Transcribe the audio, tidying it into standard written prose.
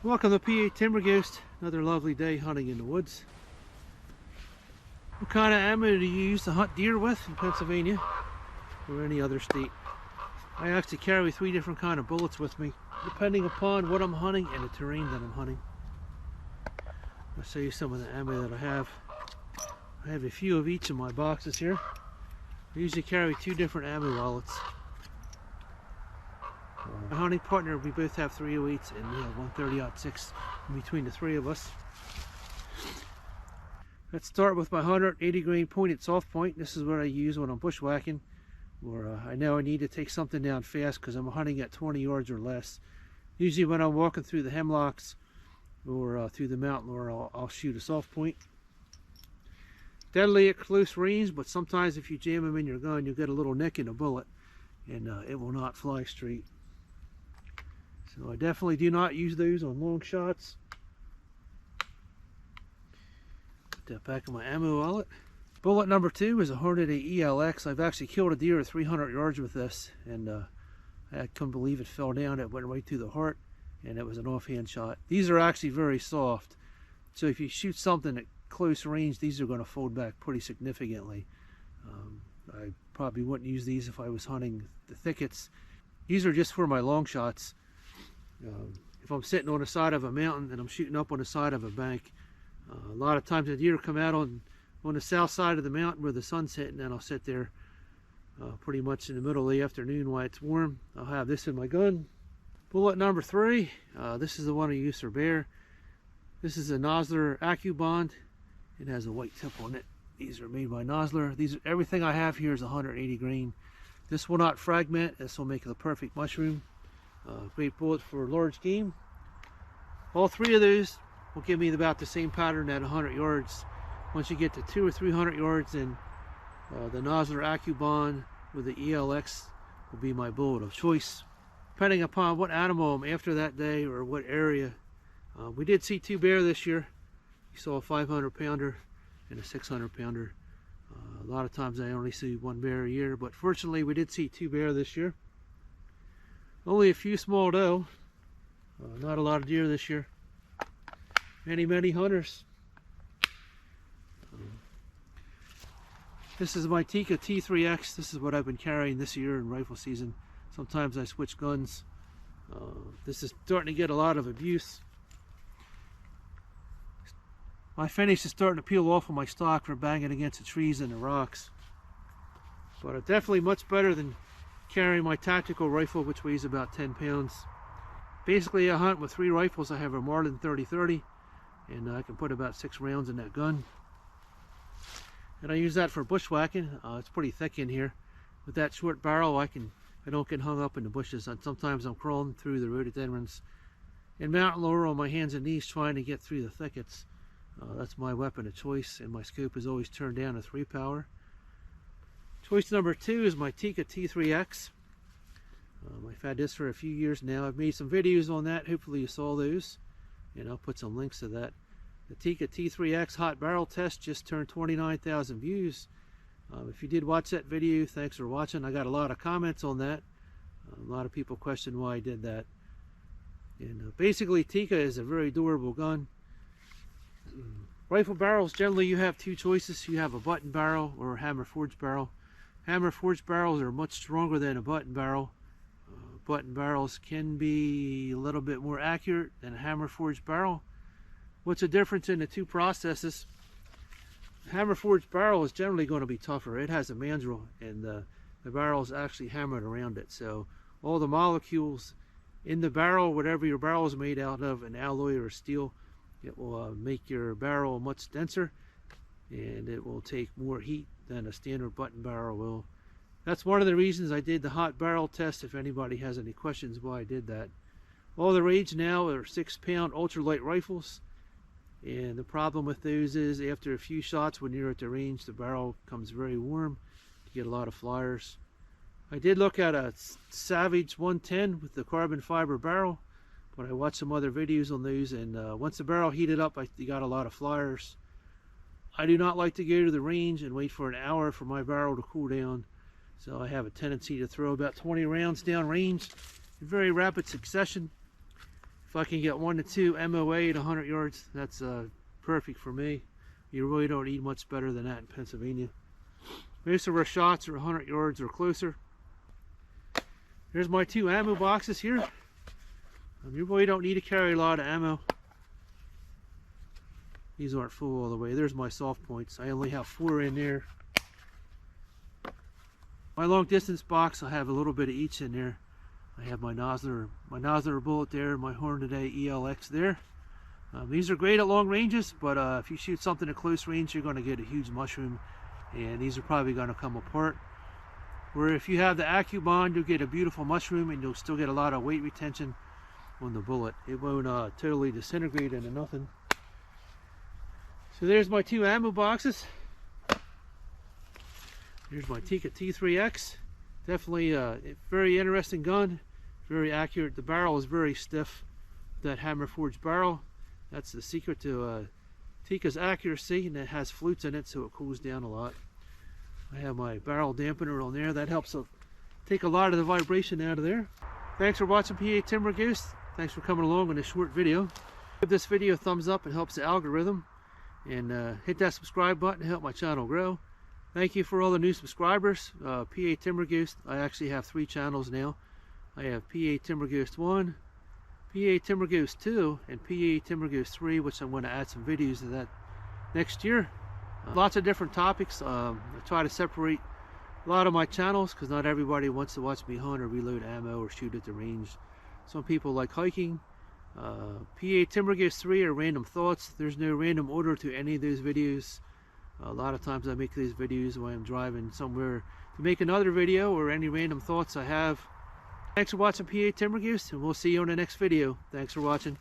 Welcome to PA Timber Ghost. Another lovely day hunting in the woods. What kind of ammo do you use to hunt deer with in Pennsylvania or any other state? I actually carry 3 different kind of bullets with me, depending upon what I'm hunting and the terrain that I'm hunting. I'll show you some of the ammo that I have. I have a few of each in my boxes here. I usually carry 2 different ammo wallets. My hunting partner, we both have 308s and we have 130-06 in between the 3 of us. Let's start with my 180 grain pointed soft point. This is what I use when I'm bushwhacking, or I know I need to take something down fast because I'm hunting at 20 yards or less. Usually when I'm walking through the hemlocks or through the mountain, or I'll shoot a soft point. Deadly at close range, but sometimes if you jam them in your gun, you'll get a little nick in the bullet and it will not fly straight. So I definitely do not use those on long shots. Put that back in my ammo wallet. Bullet number 2 is a Hornady ELX. I've actually killed a deer at 300 yards with this, and I couldn't believe it fell down. It went right through the heart, and it was an offhand shot. These are actually very soft, so if you shoot something at close range, these are going to fold back pretty significantly. I probably wouldn't use these if I was hunting the thickets. These are just for my long shots. If I'm sitting on the side of a mountain and I'm shooting up on the side of a bank, a lot of times the deer come out on the south side of the mountain where the sun's hitting, and I'll sit there pretty much in the middle of the afternoon while it's warm. I'll have this in my gun. Bullet number 3, this is the one I use for bear. This is a Nosler AccuBond. It has a white tip on it. These are made by Nosler. Everything I have here is 180 grain. This will not fragment. This will make the perfect mushroom. Great bullet for large game. All 3 of those will give me about the same pattern at 100 yards. Once you get to 200 or 300 yards, then the Nosler AccuBond with the ELX will be my bullet of choice, depending upon what animal I'm after that day or what area. We did see 2 bear this year. We saw a 500 pounder and a 600 pounder. A lot of times I only see 1 bear a year, but fortunately we did see 2 bear this year. Only a few small doe. Not a lot of deer this year. Many hunters. This is my Tikka T3X. This is what I've been carrying this year in rifle season. Sometimes I switch guns. This is starting to get a lot of abuse. My finish is starting to peel off of my stock for banging against the trees and the rocks. But it's definitely much better than carrying my tactical rifle, which weighs about 10 pounds. Basically, I hunt with 3 rifles. I have a Marlin 30-30, and I can put about 6 rounds in that gun. And I use that for bushwhacking. It's pretty thick in here. With that short barrel, I don't get hung up in the bushes. And sometimes I'm crawling through the rhododendrons and mountain laurel on my hands and knees trying to get through the thickets. That's my weapon of choice, and my scope is always turned down to 3 power. Choice number 2 is my Tikka T3X. I've had this for a few years now. I've made some videos on that. Hopefully you saw those, and I'll put some links to that. The Tikka T3X hot barrel test just turned 29,000 views. If you did watch that video, thanks for watching. I got a lot of comments on that. A lot of people question why I did that. And basically, Tikka is a very durable gun. Rifle barrels, generally you have 2 choices. You have a button barrel or a hammer forged barrel. Hammer forged barrels are much stronger than a button barrel. Button barrels can be a little bit more accurate than a hammer forged barrel. What's the difference in the 2 processes? The hammer forged barrel is generally going to be tougher. It has a mandrel, and the barrel is actually hammered around it. So all the molecules in the barrel, whatever your barrel is made out of, an alloy or steel, it will make your barrel much denser, and it will take more heat than a standard button barrel will. That's one of the reasons I did the hot barrel test, if anybody has any questions why I did that. All the rage now are 6-pound ultralight rifles, and the problem with those is after a few shots when you're at the range, the barrel becomes very warm. You get a lot of flyers. I did look at a Savage 110 with the carbon fiber barrel, but I watched some other videos on those, and once the barrel heated up, you got a lot of flyers. I do not like to go to the range and wait for an hour for my barrel to cool down. So I have a tendency to throw about 20 rounds down range in very rapid succession. If I can get 1 to 2 MOA at 100 yards, that's perfect for me. You really don't need much better than that in Pennsylvania. Most of our shots are 100 yards or closer. Here's my 2 ammo boxes here. You really don't need to carry a lot of ammo. These aren't full all the way. There's my soft points. I only have 4 in there. My long distance box, I have a little bit of each in there. I have my Nosler bullet there, my Hornady ELX there. These are great at long ranges, but if you shoot something at close range, you're going to get a huge mushroom, and these are probably going to come apart. Where if you have the AccuBond, you'll get a beautiful mushroom, and you'll still get a lot of weight retention on the bullet. It won't totally disintegrate into nothing. So there's my 2 ammo boxes. Here's my Tikka T3X. Definitely a very interesting gun, very accurate. The barrel is very stiff, that hammer forged barrel. That's the secret to Tikka's accuracy, and it has flutes in it so it cools down a lot. I have my barrel dampener on there. That helps take a lot of the vibration out of there. Thanks for watching PA Timber Ghost. Thanks for coming along on this short video. Give this video a thumbs up, it helps the algorithm. And hit that subscribe button to help my channel grow. Thank you for all the new subscribers. PA Timber Ghost, I actually have 3 channels now. I have PA Timber Ghost 1, PA Timber Ghost 2, and PA Timber Ghost 3, which I'm going to add some videos of that next year. Lots of different topics. I try to separate a lot of my channels because not everybody wants to watch me hunt or reload ammo or shoot at the range. Some people like hiking. PA Timber Ghost 3 are random thoughts. There's no random order to any of those videos. A lot of times I make these videos when I'm driving somewhere to make another video or any random thoughts I have. Thanks for watching PA Timber Ghost, and we'll see you on the next video. Thanks for watching.